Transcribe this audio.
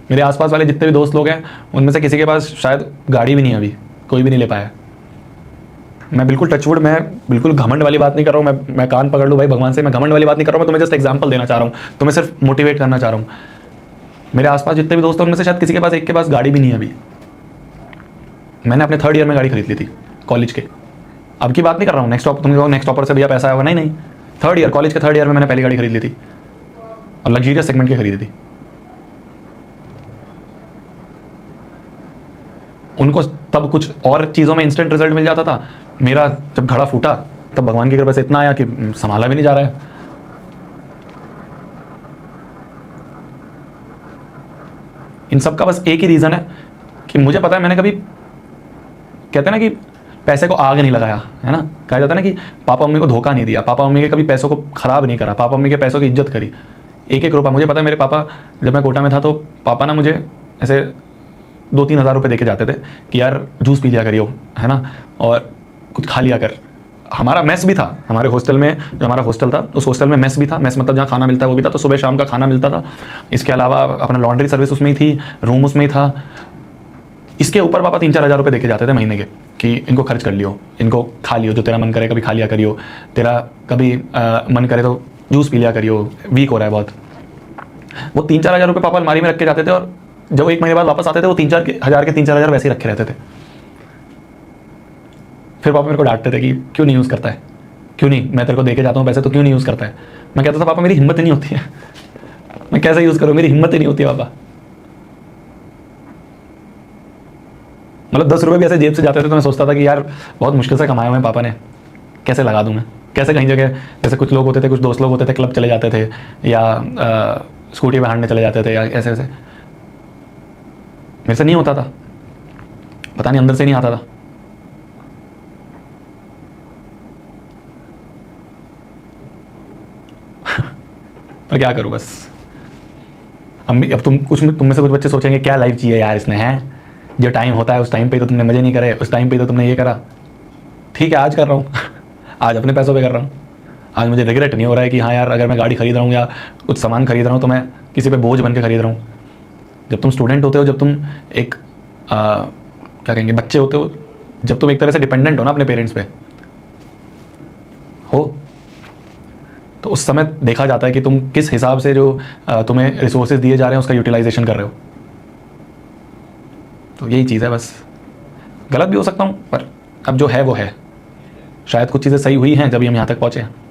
मेरे आसपास वाले जितने भी दोस्त लोग हैं उनमें से किसी के पास शायद गाड़ी भी नहीं है, अभी कोई भी नहीं ले पाया। मैं बिल्कुल टचवुड, मैं बिल्कुल घमंड वाली बात नहीं कर रहा हूँ, मैं कान पकड़ लूँ भाई भगवान से, मैं घमंड वाली बात नहीं कर रहा हूँ, मैं तुम्हें जस्ट एग्जांपल देना चाह रहा हूँ, तुम्हें सिर्फ मोटिवेट करना चाह रहा हूँ। मेरे आसपास जितने भी दोस्त हैं उनमें से शायद किसी के पास एक के पास गाड़ी भी नहीं है अभी। मैंने अपने 3rd ईयर में गाड़ी खरीद ली थी कॉलेज के, अब की बात नहीं कर रहा हूँ नेक्स्ट टॉप, तुम नेक्स्ट टॉपर से भैया पैसा आएगा, नहीं 3rd ईयर, कॉलेज के 3rd ईयर में मैंने पहली गाड़ी खरीद ली थी और लग्जरियस सेगमेंट की खरीदी थी। उनको तब कुछ और चीज़ों में इंस्टेंट रिजल्ट मिल जाता था, मेरा जब घड़ा फूटा तब भगवान की कृपा से इतना आया कि संभाला भी नहीं जा रहा है। इन सब का बस एक ही रीज़न है कि मुझे पता है, मैंने कभी, कहते हैं ना कि पैसे को आग नहीं लगाया, है ना, कहा जाता है ना कि पापा मम्मी को धोखा नहीं दिया, पापा मम्मी के कभी पैसों को खराब नहीं करा, पापा मम्मी के पैसों की इज्जत करी, एक एक रुपया। मुझे पता है मेरे पापा, जब मैं कोटा में था तो पापा ना मुझे ऐसे 2-3 हज़ार रुपये दे के जाते थे कि यार जूस पी लिया करियो, है ना, और कुछ खा लिया कर। हमारा मेस भी था हमारे हॉस्टल में, जो हमारा हॉस्टल था उस हॉस्टल में मेस भी था, मेस मतलब जहाँ खाना मिलता है वो भी था, तो सुबह शाम का खाना मिलता था। इसके अलावा अपना लॉन्ड्री सर्विस उसमें ही थी, रूम उसमें ही था। इसके ऊपर पापा 3-4 हज़ार रुपये दे के जाते थे महीने के कि इनको खर्च कर लियो, इनको खा लियो, जो तेरा मन करे कभी खा लिया करियो, तेरा कभी मन करे तो जूस पी लिया करियो, वीक हो रहा है बहुत। वो 3-4 हज़ार रुपये पापा अलमारी में रख के जाते थे और जब 1 महीने बाद वापस आते थे वो 3-4 हज़ार के 3-4 हज़ार वैसे ही रखे रहते थे। फिर पापा मेरे को डांटते थे कि क्यों नहीं यूज़ करता है, क्यों नहीं, मैं तेरे को दे के जाता हूँ पैसे तो क्यों नहीं यूज़ करता है। मैं कहता था पापा मेरी हिम्मत ही नहीं होती है, मैं कैसे यूज़ करूँ, मेरी हिम्मत ही नहीं होती है पापा। मतलब 10 रुपये भी ऐसे जेब से जाते थे तो मैं सोचता था कि यार बहुत मुश्किल से कमाया हुए पापा ने, कैसे लगा दूँ मैं, कैसे कहीं जगह, जैसे कुछ लोग होते थे, कुछ दोस्त लोग होते थे, क्लब चले जाते थे या स्कूटी पे हारने चले जाते थे या ऐसे वैसे, मेरे से नहीं होता था, पता नहीं अंदर से नहीं आता था। पर क्या करूँ बस। अब तुम में से कुछ बच्चे सोचेंगे क्या लाइफ चाहिए यार इसने, है जो टाइम होता है उस टाइम पे तो तुमने मजे नहीं करे, उस टाइम पे तो तुमने ये करा। ठीक है, आज कर रहा हूँ आज अपने पैसों पे कर रहा हूँ। आज मुझे रिग्रेट नहीं हो रहा है कि हाँ यार अगर मैं गाड़ी खरीद रहा हूँ या कुछ सामान खरीद रहा हूँ तो मैं किसी पे बोझ बन के खरीद रहा हूँ। जब तुम स्टूडेंट होते हो, जब तुम एक क्या कहेंगे, बच्चे होते हो, जब तुम एक तरह से डिपेंडेंट हो ना अपने पेरेंट्स पे हो, तो उस समय देखा जाता है कि तुम किस हिसाब से जो तुम्हें रिसोर्सेज दिए जा रहे हैं उसका यूटिलाइजेशन कर रहे हो। तो यही चीज़ है बस। गलत भी हो सकता हूँ पर अब जो है वो है। शायद कुछ चीज़ें सही हुई हैं जब हम यहाँ तक पहुँचे हैं।